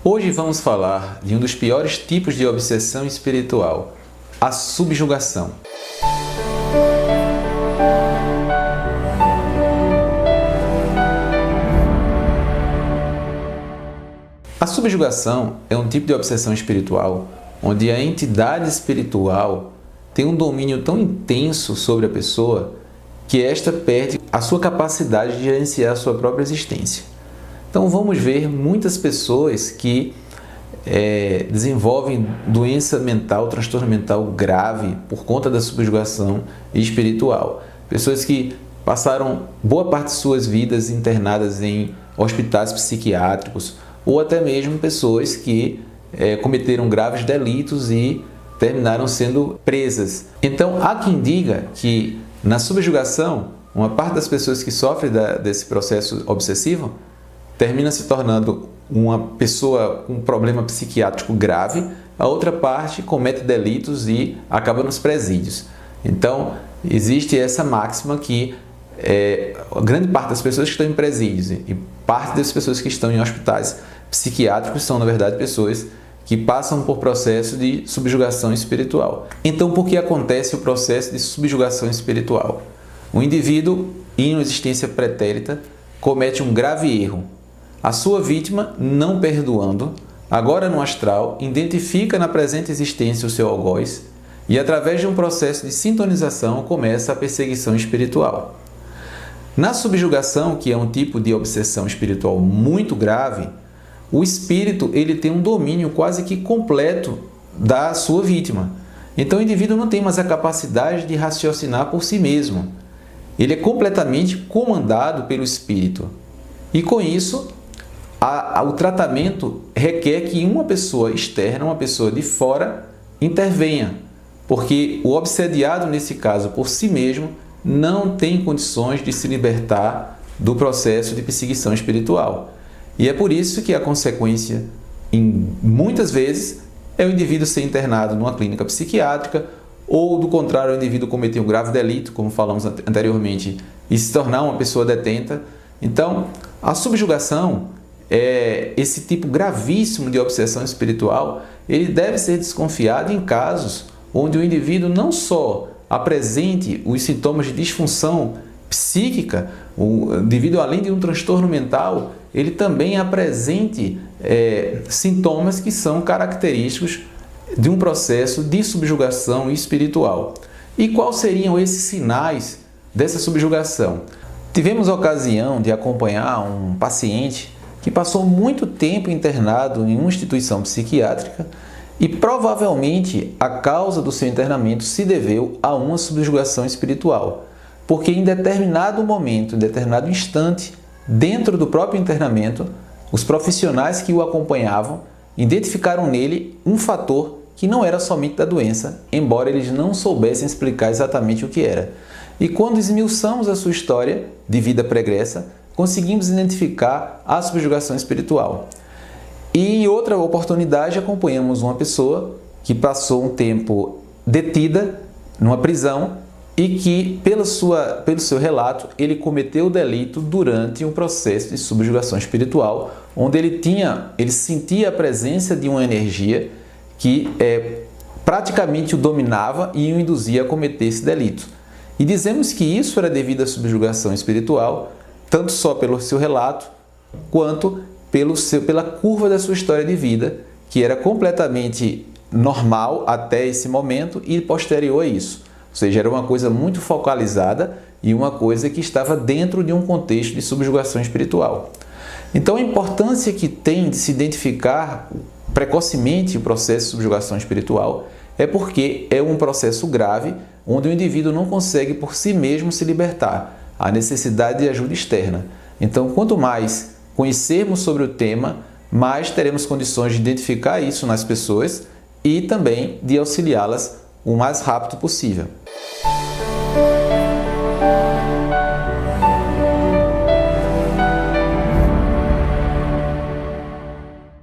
Hoje vamos falar de um dos piores tipos de obsessão espiritual, a subjugação. A subjugação é um tipo de obsessão espiritual onde a entidade espiritual tem um domínio tão intenso sobre a pessoa que esta perde a sua capacidade de gerenciar a sua própria existência. Então vamos ver muitas pessoas que desenvolvem doença mental, transtorno mental grave por conta da subjugação espiritual. Pessoas que passaram boa parte de suas vidas internadas em hospitais psiquiátricos ou até mesmo pessoas que cometeram graves delitos e terminaram sendo presas. Então há quem diga que na subjugação, uma parte das pessoas que sofrem desse processo obsessivo termina se tornando uma pessoa com um problema psiquiátrico grave, a outra parte comete delitos e acaba nos presídios. Então, existe essa máxima que a grande parte das pessoas que estão em presídios e parte das pessoas que estão em hospitais psiquiátricos são, na verdade, pessoas que passam por processo de subjugação espiritual. Então, por que acontece o processo de subjugação espiritual? O indivíduo, em uma existência pretérita, comete um grave erro. A sua vítima, não perdoando, agora no astral, identifica na presente existência o seu algoz e, através de um processo de sintonização, começa a perseguição espiritual. Na subjugação, que é um tipo de obsessão espiritual muito grave, o espírito ele tem um domínio quase que completo da sua vítima. Então o indivíduo não tem mais a capacidade de raciocinar por si mesmo. Ele é completamente comandado pelo espírito. E com isso, o tratamento requer que uma pessoa externa, uma pessoa de fora, intervenha. Porque o obsediado, nesse caso, por si mesmo, não tem condições de se libertar do processo de perseguição espiritual. E é por isso que a consequência, muitas vezes, é o indivíduo ser internado numa clínica psiquiátrica ou, do contrário, o indivíduo cometer um grave delito, como falamos anteriormente, e se tornar uma pessoa detenta. Então, a subjugação, esse tipo gravíssimo de obsessão espiritual, ele deve ser desconfiado em casos onde o indivíduo não só apresente os sintomas de disfunção psíquica, o indivíduo, além de um transtorno mental, ele também apresente sintomas que são característicos de um processo de subjugação espiritual. E quais seriam esses sinais dessa subjugação? Tivemos a ocasião de acompanhar um paciente que passou muito tempo internado em uma instituição psiquiátrica e provavelmente a causa do seu internamento se deveu a uma subjugação espiritual, porque em determinado momento, em determinado instante, dentro do próprio internamento, os profissionais que o acompanhavam identificaram nele um fator que não era somente da doença, embora eles não soubessem explicar exatamente o que era. E quando esmiuçamos a sua história de vida pregressa, conseguimos identificar a subjugação espiritual. E em outra oportunidade acompanhamos uma pessoa que passou um tempo detida numa prisão e que, pelo seu relato, ele cometeu o delito durante um processo de subjugação espiritual, onde ele sentia a presença de uma energia que praticamente o dominava e o induzia a cometer esse delito. E dizemos que isso era devido à subjugação espiritual, tanto só pelo seu relato, quanto pela curva da sua história de vida, que era completamente normal até esse momento e posterior a isso. Ou seja, era uma coisa muito focalizada e uma coisa que estava dentro de um contexto de subjugação espiritual. Então, a importância que tem de se identificar precocemente o processo de subjugação espiritual é porque é um processo grave onde o indivíduo não consegue por si mesmo se libertar. Há necessidade de ajuda externa. Então, quanto mais conhecermos sobre o tema, mais teremos condições de identificar isso nas pessoas e também de auxiliá-las o mais rápido possível.